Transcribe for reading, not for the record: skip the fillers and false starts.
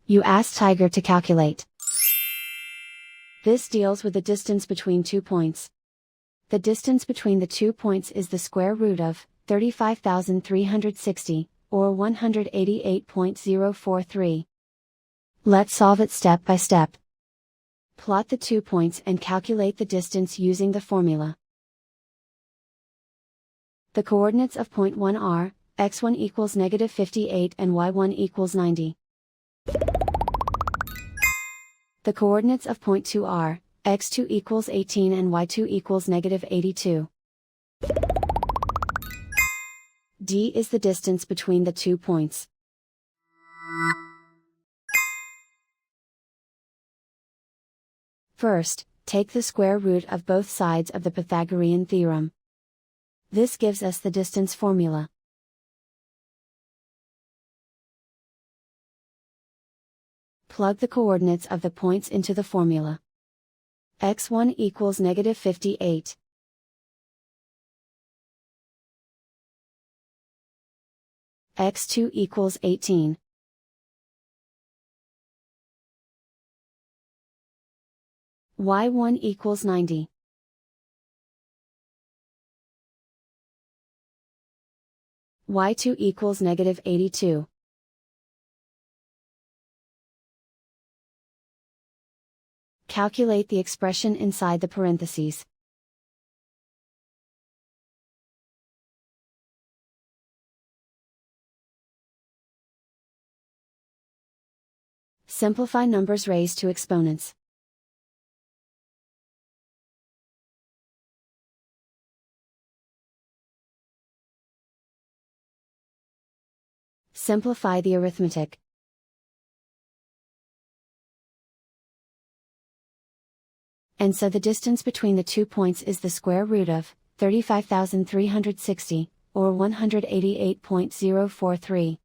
You ask Tiger to calculate. This deals with the distance between 2 points. The distance between the 2 points is the square root of 35,360, or 188.043. Let's solve it step by step. Plot the 2 points and calculate the distance using the formula. The coordinates of point 1 are, x1 equals -58 and y1 equals 90. The coordinates of point 2 are, x2 equals 18 and y2 equals -82. D is the distance between the 2 points. First, take the square root of both sides of the Pythagorean theorem. This gives us the distance formula. Plug the coordinates of the points into the formula. x1 equals -58. x2 equals 18. y1 equals 90. y2 equals -82. Calculate the expression inside the parentheses. Simplify numbers raised to exponents. Simplify the arithmetic. And so the distance between the 2 points is the square root of 35,360, or 188.043.